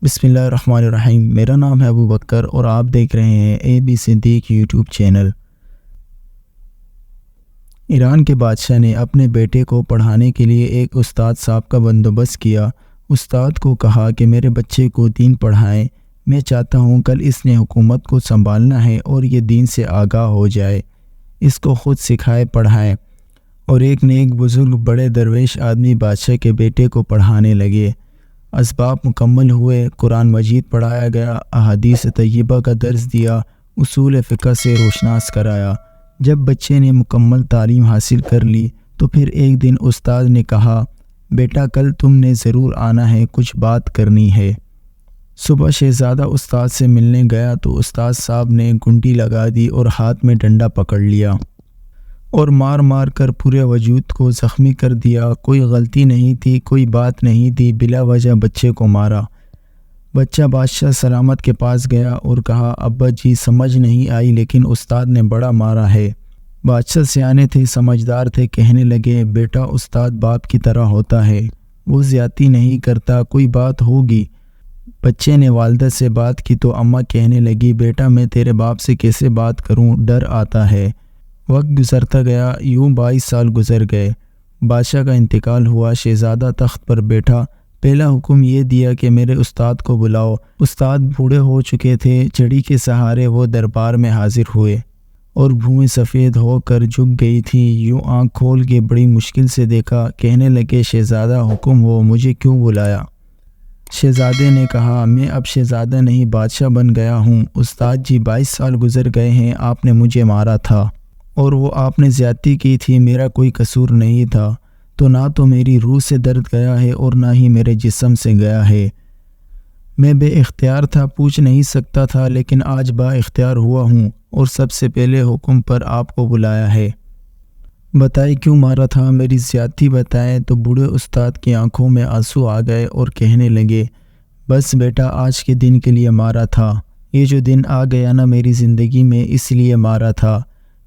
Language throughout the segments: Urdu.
بسم اللہ الرحمن الرحیم۔ میرا نام ہے ابو بکر اور آپ دیکھ رہے ہیں AB صدیق یوٹیوب چینل۔ ایران کے بادشاہ نے اپنے بیٹے کو پڑھانے کے لیے ایک استاد صاحب کا بندوبست کیا۔ استاد کو کہا کہ میرے بچے کو دین پڑھائیں، میں چاہتا ہوں کل اس نے حکومت کو سنبھالنا ہے اور یہ دین سے آگاہ ہو جائے، اس کو خود سکھائے پڑھائیں۔ اور ایک نیک بزرگ بڑے درویش آدمی بادشاہ کے بیٹے کو پڑھانے لگے۔ اسباب مکمل ہوئے، قرآن مجید پڑھایا گیا، احادیث طیبہ کا درس دیا، اصول فقہ سے روشناس کرایا۔ جب بچے نے مکمل تعلیم حاصل کر لی تو پھر ایک دن استاد نے کہا، بیٹا کل تم نے ضرور آنا ہے، کچھ بات کرنی ہے۔ صبح شہزادہ استاد سے ملنے گیا تو استاد صاحب نے گھنٹی لگا دی اور ہاتھ میں ڈنڈا پکڑ لیا اور مار مار کر پورے وجود کو زخمی کر دیا۔ کوئی غلطی نہیں تھی، کوئی بات نہیں تھی، بلا وجہ بچے کو مارا۔ بچہ بادشاہ سلامت کے پاس گیا اور کہا، ابا جی سمجھ نہیں آئی لیکن استاد نے بڑا مارا ہے۔ بادشاہ سیانے تھے، سمجھدار تھے، کہنے لگے، بیٹا استاد باپ کی طرح ہوتا ہے، وہ زیادتی نہیں کرتا، کوئی بات ہوگی۔ بچے نے والدہ سے بات کی تو اماں کہنے لگی، بیٹا میں تیرے باپ سے کیسے بات کروں، ڈر آتا ہے۔ وقت گزرتا گیا، یوں 22 سال گزر گئے۔ بادشاہ کا انتقال ہوا، شہزادہ تخت پر بیٹھا۔ پہلا حکم یہ دیا کہ میرے استاد کو بلاؤ۔ استاد بوڑھے ہو چکے تھے، چڑی کے سہارے وہ دربار میں حاضر ہوئے اور بھویں سفید ہو کر جھک گئی تھی۔ یوں آنکھ کھول کے بڑی مشکل سے دیکھا، کہنے لگے، شہزادہ حکم ہو، مجھے کیوں بلایا؟ شہزادے نے کہا، میں اب شہزادہ نہیں بادشاہ بن گیا ہوں۔ استاد جی 22 سال گزر گئے ہیں، آپ نے مجھے مارا تھا اور وہ آپ نے زیادتی کی تھی، میرا کوئی قصور نہیں تھا، تو نہ تو میری روح سے درد گیا ہے اور نہ ہی میرے جسم سے گیا ہے۔ میں بے اختیار تھا، پوچھ نہیں سکتا تھا، لیکن آج با اختیار ہوا ہوں اور سب سے پہلے حکم پر آپ کو بلایا ہے۔ بتائیں کیوں مارا تھا، میری زیادتی بتائیں۔ تو بوڑھے استاد کی آنکھوں میں آنسو آ گئے اور کہنے لگے، بس بیٹا آج کے دن کے لیے مارا تھا، یہ جو دن آ گیا نا میری زندگی میں، اس لیے مارا تھا۔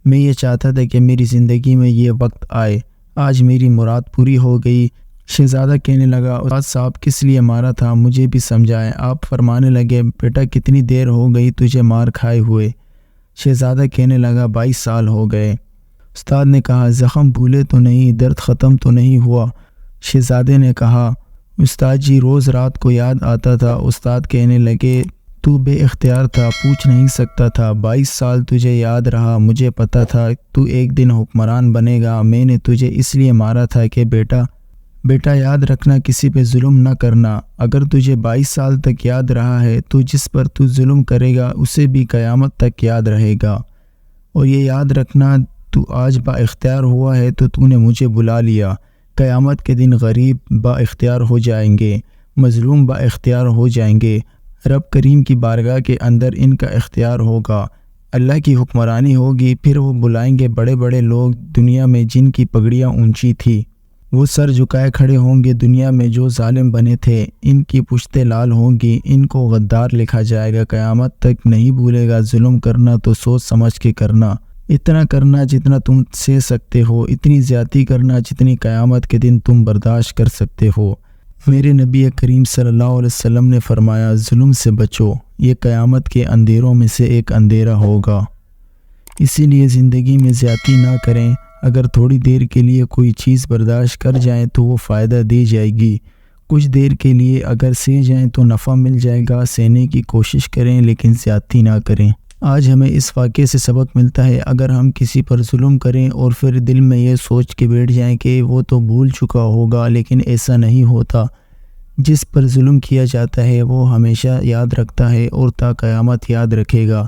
میں یہ چاہتا تھا کہ میری زندگی میں یہ وقت آئے، آج میری مراد پوری ہو گئی۔ شہزادہ کہنے لگا، استاد صاحب کس لیے مارا تھا، مجھے بھی سمجھائیں۔ آپ فرمانے لگے، بیٹا کتنی دیر ہو گئی تجھے مار کھائے ہوئے؟ شہزادہ کہنے لگا، 22 سال ہو گئے۔ استاد نے کہا، زخم بھولے تو نہیں، درد ختم تو نہیں ہوا؟ شہزادے نے کہا، استاد جی روز رات کو یاد آتا تھا۔ استاد کہنے لگے، تو بے اختیار تھا، پوچھ نہیں سکتا تھا، 22 سال تجھے یاد رہا، مجھے پتا تھا تو ایک دن حکمران بنے گا۔ میں نے تجھے اس لیے مارا تھا کہ بیٹا یاد رکھنا، کسی پہ ظلم نہ کرنا۔ اگر تجھے 22 سال تک یاد رہا ہے تو جس پر تو ظلم کرے گا اسے بھی قیامت تک یاد رہے گا۔ اور یہ یاد رکھنا، تو آج با اختیار ہوا ہے تو نے مجھے بلا لیا، قیامت کے دن غریب با اختیار ہو جائیں گے، مظلوم با اختیار ہو جائیں گے، رب کریم کی بارگاہ کے اندر ان کا اختیار ہوگا، اللہ کی حکمرانی ہوگی۔ پھر وہ بلائیں گے بڑے بڑے لوگ دنیا میں جن کی پگڑیاں اونچی تھی، وہ سر جھکائے کھڑے ہوں گے۔ دنیا میں جو ظالم بنے تھے ان کی پشتیں لال ہوں گی، ان کو غدار لکھا جائے گا۔ قیامت تک نہیں بھولے گا، ظلم کرنا تو سوچ سمجھ کے کرنا، اتنا کرنا جتنا تم سہ سکتے ہو، اتنی زیادتی کرنا جتنی قیامت کے دن تم برداشت کر سکتے ہو۔ میرے نبی کریم صلی اللہ علیہ وسلم نے فرمایا، ظلم سے بچو، یہ قیامت کے اندھیروں میں سے ایک اندھیرا ہوگا۔ اسی لیے زندگی میں زیادتی نہ کریں۔ اگر تھوڑی دیر کے لیے کوئی چیز برداشت کر جائیں تو وہ فائدہ دے جائے گی، کچھ دیر کے لیے اگر سہ جائیں تو نفع مل جائے گا۔ سہنے کی کوشش کریں لیکن زیادتی نہ کریں۔ آج ہمیں اس واقعے سے سبق ملتا ہے، اگر ہم کسی پر ظلم کریں اور پھر دل میں یہ سوچ کے بیٹھ جائیں کہ وہ تو بھول چکا ہوگا، لیکن ایسا نہیں ہوتا۔ جس پر ظلم کیا جاتا ہے وہ ہمیشہ یاد رکھتا ہے اور تا قیامت یاد رکھے گا۔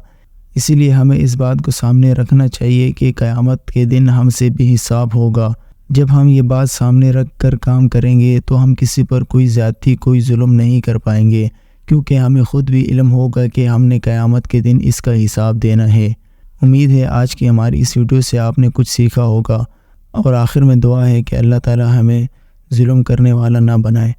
اسی لیے ہمیں اس بات کو سامنے رکھنا چاہیے کہ قیامت کے دن ہم سے بھی حساب ہوگا۔ جب ہم یہ بات سامنے رکھ کر کام کریں گے تو ہم کسی پر کوئی زیادتی، کوئی ظلم نہیں کر پائیں گے، کیونکہ ہمیں خود بھی علم ہوگا کہ ہم نے قیامت کے دن اس کا حساب دینا ہے۔ امید ہے آج کی ہماری اس ویڈیو سے آپ نے کچھ سیکھا ہوگا، اور آخر میں دعا ہے کہ اللہ تعالی ہمیں ظلم کرنے والا نہ بنائے۔